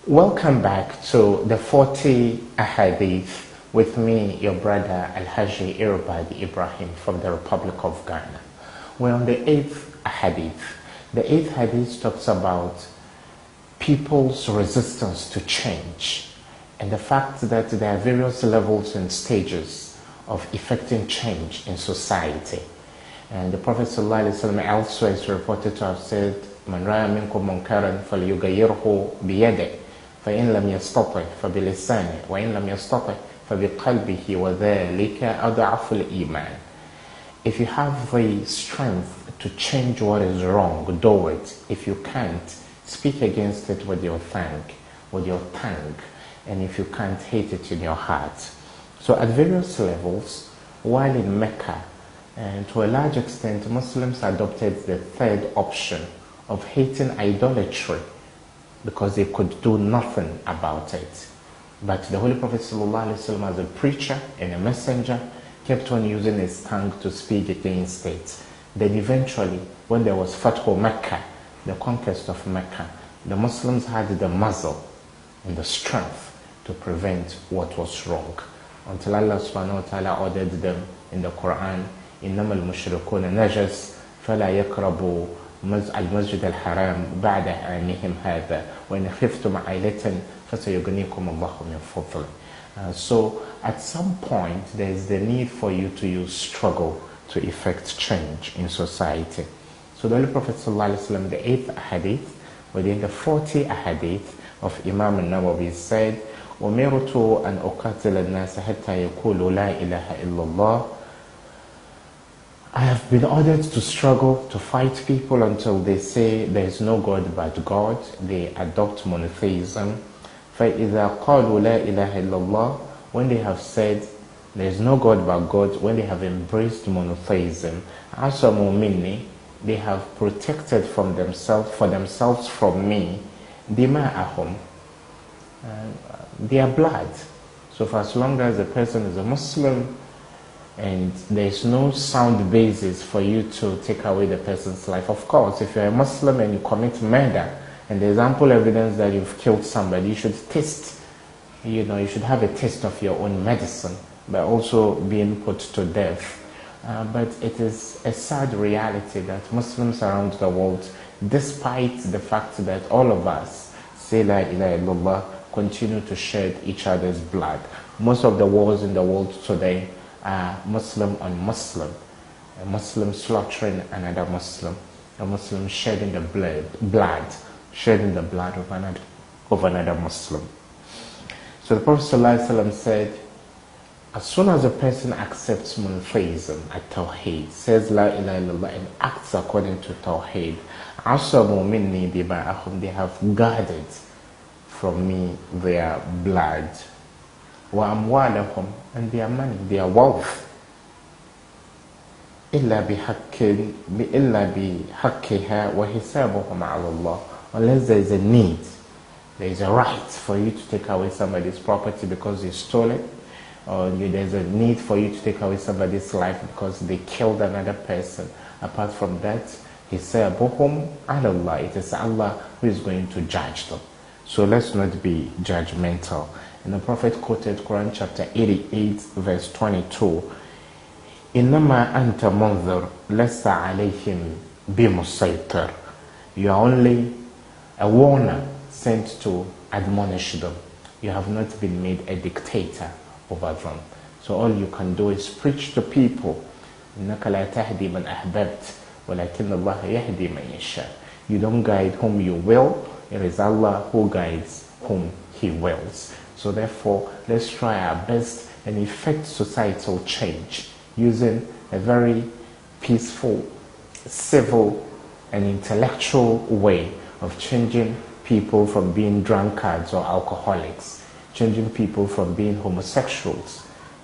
Welcome back to the 40 Ahadith with me, your brother Al-Haji Irubadi Ibrahim from the Republic of Ghana. We're on the 8th Hadith. The 8th Hadith talks about people's resistance to change and the fact that there are various levels and stages of effecting change in society. And the Prophet ﷺ elsewhere is reported to have said, "Man ra'a minkum munkaran falyughayyirhu biyadihi, فإن لم يستطع فبلسانه وإن لم يستطع فبقلبه وذلك أضعف الإيمان." If you have the strength to change what is wrong, do it. If you can't, speak against it with your tongue, and if you can't, hate it in your heart. So at various levels, while in Mecca, and to a large extent, Muslims adopted the third option of hating idolatry because they could do nothing about it. But the Holy Prophet ﷺ, as a preacher and a messenger, kept on using his tongue to speak against it. Then eventually, when there was Fathu Mecca, the conquest of Mecca, the Muslims had the muzzle and the strength to prevent what was wrong. Until Allah subhanahu wa ta'ala ordered them in the Quran, إِنَّمَا الْمُشْرِكُونَ نَجَسٌ فَلَا يَقْرَبُوا المسجد الحرام بعد عامهم هذا وإن خفتم عائلة فسيغنيكم الله من فضله. So at some point there is the need for you to use struggle to effect change in society. So the Holy Prophet ﷺ, the 8th hadith within the 40 hadith of Imam al-Nawawi said, "أمرت أن أقاتل الناس حتى يقولوا لا إله إلا الله." I have been ordered to struggle, to fight people until they say there is no God but God. They adopt monotheism. فَإِذَا قَالُوا لَا إِلَهَ إِلَّا اللَّهِ, when they have said there is no God but God, when they have embraced monotheism, عَصَمُوا مِنِّي, they have protected for themselves from me, دِمَاءَهُمْ, their blood. So for as long as a person is a Muslim, and there's no sound basis for you to take away the person's life. Of course, if you're a Muslim and you commit murder, and there's ample evidence that you've killed somebody, you should taste, you should have a taste of your own medicine, by also being put to death. But it is a sad reality that Muslims around the world, despite the fact that all of us say La ilaha illallah, continue to shed each other's blood. Most of the wars in the world today are Muslim on Muslim, a Muslim slaughtering another Muslim, a Muslim shedding the blood of another Muslim. So the Prophet ﷺ said, as soon as a person accepts monotheism at Tawheed, says La ilaha illallah and acts according to Tawheed, عَصَمُوا مِنِّي دِمَاءَهُمْ, they have guarded from me their blood, وَأَمْوَالَهُمْ, and their money, their wealth, إِلَّا بِحَقِّهَا وَحِسَابُهُمْ عَلَى اللَّهِ, unless there is a need, there is a right for you to take away somebody's property because they stole it, or there's a need for you to take away somebody's life because they killed another person. Apart from that, حِسَابُهُمْ عَلَى اللَّهِ, it is Allah who is going to judge them. So let's not be judgmental. And the Prophet quoted Quran chapter 88 verse 22. إِنَّمَا أَنْتَ مُنذِرٌ لَسَّ عَلَيْهِمْ بِمُسَيْطِرٍ, you are only a warner sent to admonish them. You have not been made a dictator over them. So all you can do is preach to people. إِنَّكَ لَا تَهْدِي مَنْ أَحْبَبْتَ وَلَكِنَّ اللَّهَ يَهْدِي مَنْ يَشَاءُ, you don't guide whom you will, it is Allah who guides whom He wills. So therefore, let's try our best and effect societal change using a very peaceful, civil, and intellectual way of changing people from being drunkards or alcoholics, changing people from being homosexuals.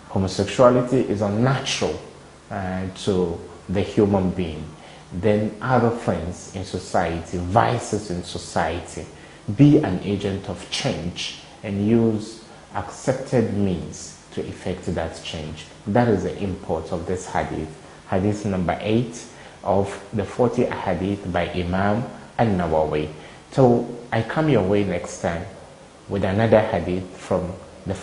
Homosexuality is unnatural to the human being. Then other things in society, vices in society, be an agent of change and use accepted means to effect that change. That is the import of this hadith. Hadith number 8 of the 40 hadith by Imam al-Nawawi. Till I come your way next time, with another hadith from the